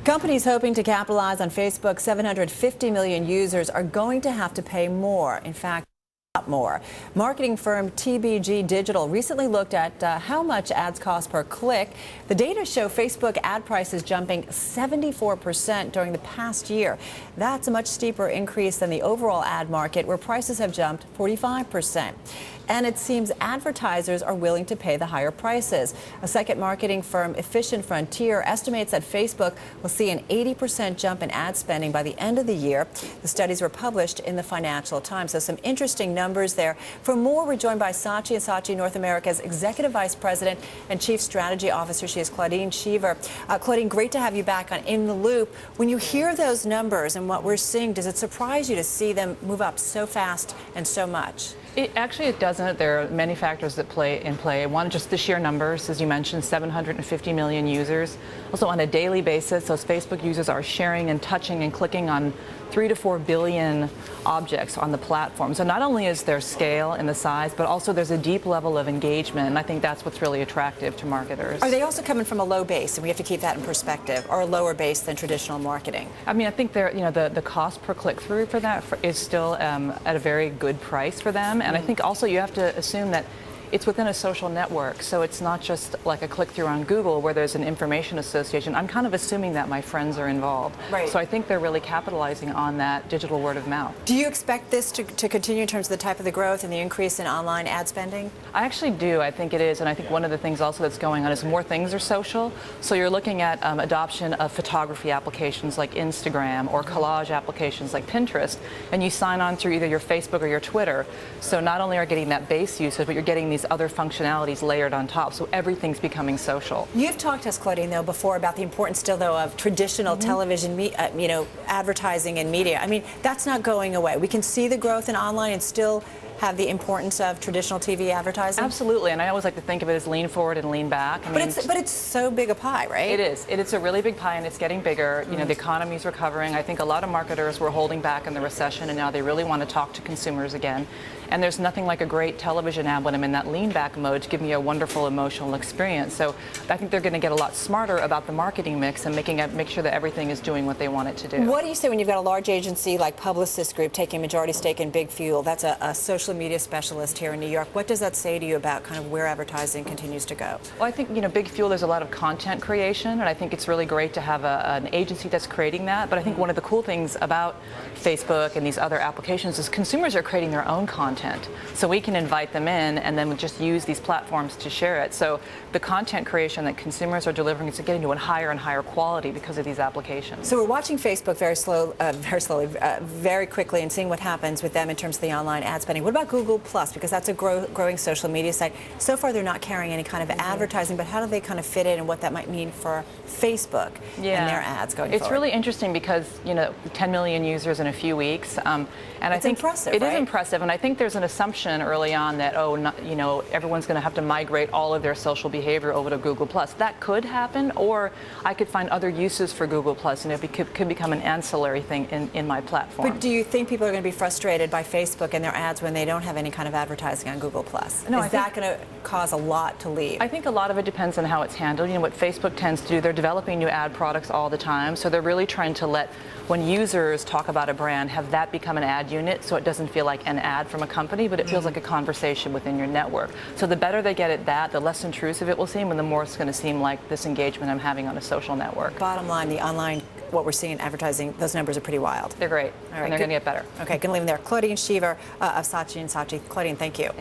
Companies hoping to capitalize on Facebook's 750 million users are going to have to pay more. In fact, a lot more. Marketing firm TBG Digital recently looked at how much ads cost per click. The data show Facebook ad prices jumping 74% during the past year. That's a much steeper increase than the overall ad market, where prices have jumped 45%. And it seems advertisers are willing to pay the higher prices. A second marketing firm, Efficient Frontier, estimates that Facebook will see an 80% jump in ad spending by the end of the year. The studies were published in the Financial Times. So some interesting numbers there. For more, we're joined by Saatchi & Saatchi North America's Executive Vice President and Chief Strategy Officer. She is Claudine Cheever. Claudine, great to have you back on In the Loop. When you hear those numbers and what we're seeing, does it surprise you to see them move up so fast and so much? It doesn't. There are many factors that play in play. One, just the sheer numbers, as you mentioned, 750 million users. Also, on a daily basis, those Facebook users are sharing and touching and clicking on 3 to 4 billion objects on the platform. So not only is there scale in the size, but also there's a deep level of engagement, and I think that's what's really attractive to marketers. Are they also coming from a low base, and we have to keep that in perspective, or a lower base than traditional marketing? I mean, I think the cost per click-through for that is still at a very good price for them, and I think also you have to assume that it's within a social network, so it's not just like a click-through on Google where there's an information association. I'm kind of assuming that my friends are involved. Right. So I think they're really capitalizing on that digital word of mouth. Do you expect this to continue in terms of the type of the growth and the increase in online ad spending? I actually do. I think it is, and I think one of the things also that's going on is more things are social. So you're looking at adoption of photography applications like Instagram or collage applications like Pinterest, and you sign on through either your Facebook or your Twitter. So not only are you getting that base usage, but you're getting these other functionalities layered on top, so everything's becoming social. You've talked to us, Claudine, though, before about the importance still, though, of traditional television, advertising and media. I mean, that's not going away. We can see the growth in online and still have the importance of traditional TV advertising? Absolutely, and I always like to think of it as lean forward and lean back. But it's so big a pie, right? It is. It's a really big pie, and it's getting bigger. You know, the economy's recovering. I think a lot of marketers were holding back in the recession, and now they really want to talk to consumers again. And there's nothing like a great television ad when I'm in that lean back mode to give me a wonderful emotional experience. So I think they're going to get a lot smarter about the marketing mix and make sure that everything is doing what they want it to do. What do you say when you've got a large agency like Publicis Group taking a majority stake in Big Fuel? That's a social media specialist here in New York. What does that say to you about kind of where advertising continues to go? Well, I think, Big Fuel, there's a lot of content creation, and I think it's really great to have an agency that's creating that. But I think one of the cool things about Facebook and these other applications is consumers are creating their own content. So we can invite them in and then just use these platforms to share it. So the content creation that consumers are delivering is getting to a higher and higher quality because of these applications. So we're watching Facebook very quickly and seeing what happens with them in terms of the online ad spending. What about Google Plus? Because that's a growing social media site. So far, they're not carrying any kind of advertising, but how do they kind of fit in and what that might mean for Facebook and their ads going forward? It's really interesting because, 10 million users in a few weeks. And I think impressive, it right? is impressive. And I think there's an assumption early on that, everyone's going to have to migrate all of their social behavior over to Google Plus. That could happen, or I could find other uses for Google Plus, and it could become an ancillary thing in my platform. But do you think people are going to be frustrated by Facebook and their ads when they don't have any kind of advertising on Google Plus? No, is that going to cause a lot to leave? I think a lot of it depends on how it's handled. What Facebook tends to do, they're developing new ad products all the time, so they're really trying to let, when users talk about a brand, have that become an ad unit, so it doesn't feel like an ad from a company, but it feels like a conversation within your network. So the better they get at that, the less intrusive it will seem, and the more it's going to seem like this engagement I'm having on a social network. Bottom line, the online, what we're seeing in advertising, those numbers are pretty wild. They're great, All right, and they're going to get better. Okay, going to leave them there. Claudine Cheever of Saatchi & Saatchi. Claudine, thank you.